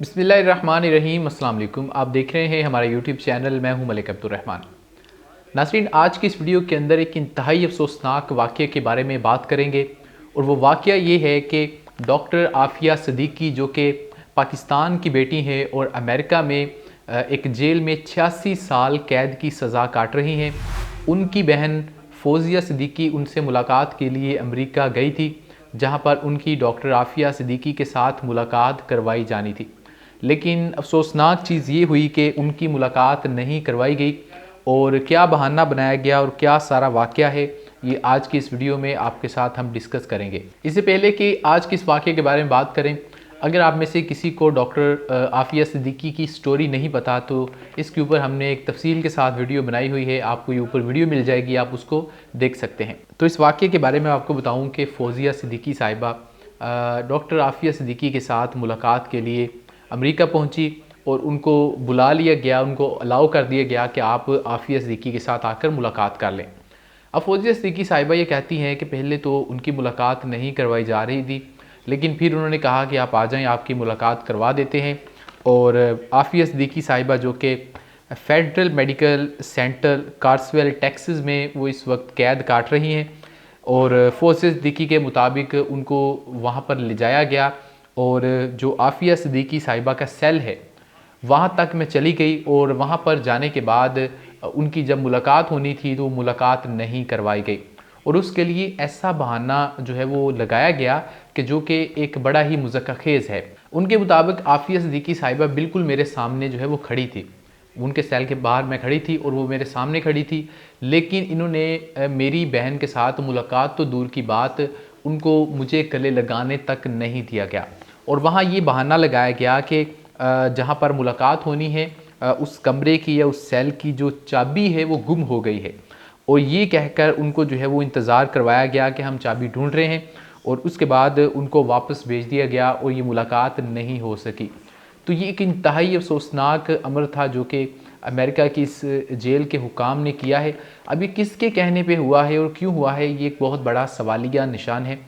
बिस्मिल्लाहिर्रहमानिर्रहीम। अस्सलाम वालेकुम। आप देख रहे हैं हमारा यूट्यूब चैनल। मैं हूं मलिक अब्दुर्रहमान। नाज़रीन, आज की इस वीडियो के अंदर एक इंतहाई अफसोसनाक वाक़ये के बारे में बात करेंगे और वो वाक़या ये है कि डॉक्टर आफ़िया सिद्दीकी जो कि पाकिस्तान की बेटी हैं और अमेरिका में एक जेल में 86 साल कैद की सज़ा काट रही हैं। उनकी बहन फ़ौज़िया सिद्दीकी उनसे मुलाकात के लिए अमेरिका गई थी, जहाँ पर उनकी डॉक्टर आफ़िया सिद्दीकी के साथ मुलाकात करवाई जानी थी। लेकिन अफसोसनाक चीज़ ये हुई कि उनकी मुलाकात नहीं करवाई गई और क्या बहाना बनाया गया और क्या सारा वाक़या है, ये आज की इस वीडियो में आपके साथ हम डिस्कस करेंगे। इससे पहले कि आज के इस वाक़ये के बारे में बात करें, अगर आप में से किसी को डॉक्टर आफ़िया सिद्दीकी की स्टोरी नहीं पता तो इसके ऊपर हमने एक तफसील के साथ वीडियो बनाई हुई है। आपको ये ऊपर वीडियो मिल जाएगी, आप उसको देख सकते हैं। तो इस वाक़ये के बारे में आपको बताऊँ कि फ़ौज़िया सिद्दीकी साहिबा डॉक्टर आफ़िया सिद्दीकी के साथ मुलाकात के लिए अमेरिका पहुंची और उनको बुला लिया गया, उनको अलाउ कर दिया गया कि आप आफ़िया सिद्दीकी के साथ आकर मुलाकात कर लें। अब फ़ौज़िया सिद्दीकी साहिबा ये कहती हैं कि पहले तो उनकी मुलाकात नहीं करवाई जा रही थी, लेकिन फिर उन्होंने कहा कि आप आ जाएँ, आपकी मुलाकात करवा देते हैं। और आफ़िया सिद्दीकी साहिबा जो कि फेडरल मेडिकल सेंटर कार्सवेल टेक्सास में वो इस वक्त कैद काट रही हैं और फ़ौज़िया सिद्दीकी के मुताबिक उनको वहाँ पर ले जाया गया और जो आफ़िया सिद्दीकी साहिबा का सेल है वहाँ तक मैं चली गई और वहाँ पर जाने के बाद उनकी जब मुलाकात होनी थी तो मुलाकात नहीं करवाई गई और उसके लिए ऐसा बहाना जो है वो लगाया गया कि जो कि एक बड़ा ही मुज़क्क़खेज़ है। उनके मुताबिक आफ़िया सिद्दीकी साहिबा बिल्कुल मेरे सामने जो है वो खड़ी थी, उनके सेल के बाहर मैं खड़ी थी और वो मेरे सामने खड़ी थी, लेकिन इन्होंने मेरी बहन के साथ मुलाकात तो दूर की बात, उनको मुझे गले लगाने तक नहीं दिया गया। और वहाँ ये बहाना लगाया गया कि जहाँ पर मुलाकात होनी है उस कमरे की या उस सेल की जो चाबी है वो गुम हो गई है और ये कहकर उनको जो है वो इंतज़ार करवाया गया कि हम चाबी ढूंढ रहे हैं और उसके बाद उनको वापस भेज दिया गया और ये मुलाकात नहीं हो सकी। तो ये एक इंतहाई अफसोसनाक अमर था जो कि अमेरिका की इस जेल के हुकाम ने किया है। अब ये किसके कहने पे हुआ है और क्यों हुआ है, ये एक बहुत बड़ा सवालिया निशान है,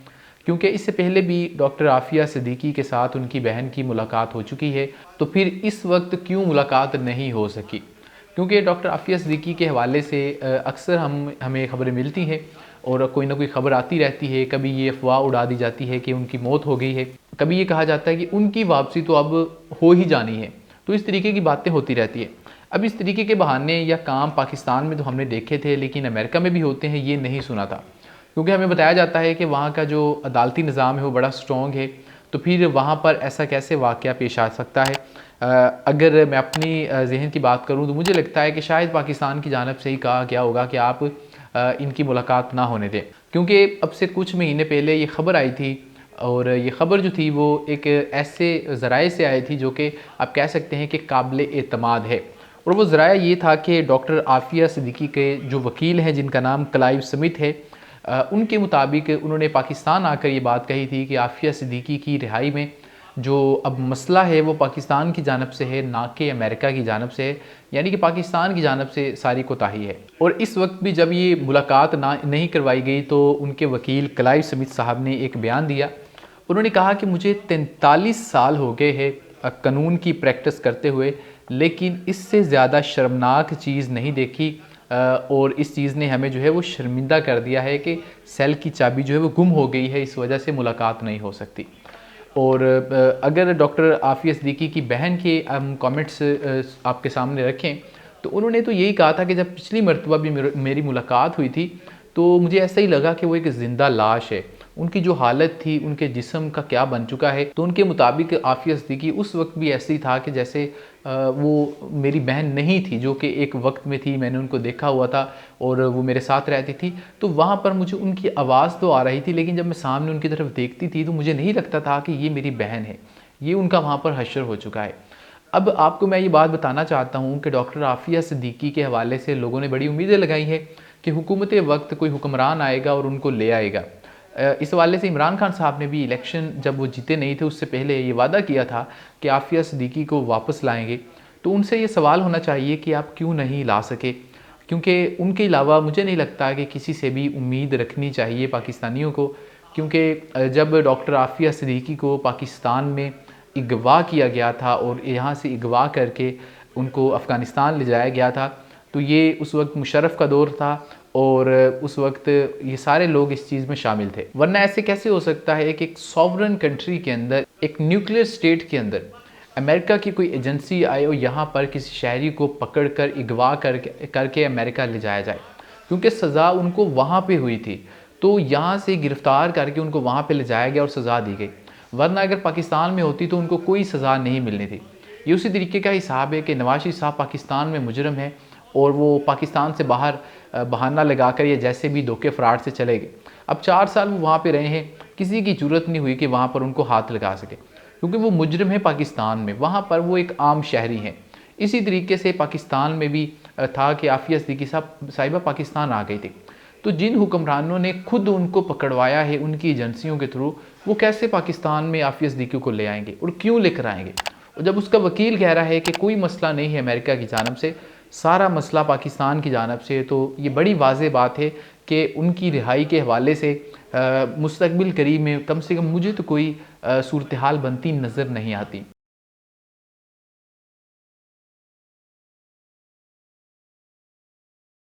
क्योंकि इससे पहले भी डॉक्टर आफ़िया सिद्दीकी के साथ उनकी बहन की मुलाकात हो चुकी है। तो फिर इस वक्त क्यों मुलाकात नहीं हो सकी? क्योंकि डॉक्टर आफ़िया सिद्दीकी के हवाले से अक्सर हमें ख़बरें मिलती हैं और कोई ना कोई ख़बर आती रहती है। कभी ये अफवाह उड़ा दी जाती है कि उनकी मौत हो गई है, कभी ये कहा जाता है कि उनकी वापसी तो अब हो ही जानी है। तो इस तरीके की बातें होती रहती है। अब इस तरीके के बहाने या काम पाकिस्तान में तो हमने देखे थे, लेकिन अमेरिका में भी होते हैं, ये नहीं सुना था। क्योंकि हमें बताया जाता है कि वहाँ का जो अदालती निज़ाम है वो बड़ा स्ट्रॉन्ग है, तो फिर वहाँ पर ऐसा कैसे वाक़या पेश आ सकता है। अगर मैं अपनी ज़हन की बात करूँ तो मुझे लगता है कि शायद पाकिस्तान की जानिब से ही कहा गया होगा कि आप इनकी मुलाकात ना होने दें, क्योंकि अब से कुछ महीने पहले ये ख़बर आई थी और ये ख़बर जो थी वो एक ऐसे ज़राए से आई थी जो कि आप कह सकते हैं कि काबिल एतमाद है। और वो ज़राया ये था कि डॉक्टर आफ़िया सिद्दीकी के जो वकील हैं जिनका नाम क्लाइव स्मिथ है, उनके मुताबिक उन्होंने पाकिस्तान आकर ये बात कही थी कि आफ़िया सिद्दीकी की रिहाई में जो अब मसला है वो पाकिस्तान की जानिब से है, ना कि अमेरिका की जानिब से है, यानी कि पाकिस्तान की जानिब से सारी कोताही है। और इस वक्त भी जब ये मुलाकात नहीं करवाई गई तो उनके वकील क्लाइव स्मिथ साहब ने एक बयान दिया। उन्होंने कहा कि मुझे 43 साल हो गए हैं कानून की प्रैक्टिस करते हुए, लेकिन इससे ज़्यादा शर्मनाक चीज़ नहीं देखी और इस चीज़ ने हमें जो है वो शर्मिंदा कर दिया है कि सेल की चाबी जो है वो गुम हो गई है, इस वजह से मुलाकात नहीं हो सकती। और अगर डॉक्टर आफ़िया सिद्दीकी की बहन के हम कमेंट्स आपके सामने रखें तो उन्होंने तो यही कहा था कि जब पिछली मरतबा भी मेरी मुलाकात हुई थी तो मुझे ऐसा ही लगा कि वो एक ज़िंदा लाश है। उनकी जो हालत थी, उनके जिस्म का क्या बन चुका है, तो उनके मुताबिक आफ़िया सिद्दीकी उस वक्त भी ऐसे ही था कि जैसे वो मेरी बहन नहीं थी, जो कि एक वक्त में थी, मैंने उनको देखा हुआ था और वो मेरे साथ रहती थी। तो वहाँ पर मुझे उनकी आवाज़ तो आ रही थी, लेकिन जब मैं सामने उनकी तरफ देखती थी तो मुझे नहीं लगता था कि ये मेरी बहन है, ये उनका वहाँ पर हश्र हो चुका है। अब आपको मैं ये बात बताना चाहता हूँ कि डॉक्टर आफ़िया सिद्दीकी के हवाले से लोगों ने बड़ी उम्मीदें लगाई है कि हुकूमत वक्त कोई हुक्मरान आएगा और उनको ले आएगा। इस हवाले से इमरान खान साहब ने भी इलेक्शन जब वो जीते नहीं थे उससे पहले ये वादा किया था कि आफ़िया सिद्दीकी को वापस लाएंगे। तो उनसे ये सवाल होना चाहिए कि आप क्यों नहीं ला सके, क्योंकि उनके अलावा मुझे नहीं लगता कि किसी से भी उम्मीद रखनी चाहिए पाकिस्तानियों को। क्योंकि जब डॉक्टर आफ़िया सिद्दीकी को पाकिस्तान में अगवा किया गया था और यहाँ से अगवा करके उनको अफ़गानिस्तान ले जाया गया था। तो ये उस वक्त मुशर्रफ का दौर था और उस वक्त ये सारे लोग इस चीज़ में शामिल थे। वरना ऐसे कैसे हो सकता है कि एक सॉवरन कंट्री के अंदर, एक न्यूक्लियर स्टेट के अंदर अमेरिका की कोई एजेंसी आए और यहाँ पर किसी शहरी को पकड़ कर अगवा करके अमेरिका ले जाया जाए, क्योंकि सज़ा उनको वहाँ पे हुई थी। तो यहाँ से गिरफ़्तार करके उनको वहाँ पे ले जाया गया और सज़ा दी गई। वरना अगर पाकिस्तान में होती तो उनको कोई सज़ा नहीं मिलनी थी। ये उसी तरीके का हिसाब है कि नवाज शरीफ साहब पाकिस्तान में मुजरम हैं और वो पाकिस्तान से बाहर बहाना लगाकर या जैसे भी धोखे फ्रॉड से चले गए। अब 4 साल वो वहाँ पे रहे हैं, किसी की ज़रूरत नहीं हुई कि वहाँ पर उनको हाथ लगा सके, क्योंकि वो मुजरिम है पाकिस्तान में, वहाँ पर वो एक आम शहरी हैं। इसी तरीके से पाकिस्तान में भी था कि आफिया सिद्दीकी साहिबा पाकिस्तान आ गई थी। तो जिन हुक्मरानों ने खुद उनको पकड़वाया है उनकी एजेंसियों के थ्रू, वो कैसे पाकिस्तान में आफिया सिद्दीकी को ले आएंगे और क्यों लेकर आएंगे? और जब उसका वकील कह रहा है कि कोई मसला नहीं है अमेरिका की जानब से, सारा मसला पाकिस्तान की जानब से है, तो ये बड़ी वाज़ेह बात है कि उनकी रिहाई के हवाले से मुस्तकबिल करीब में कम से कम मुझे तो कोई सूरत हाल बनती नज़र नहीं आती।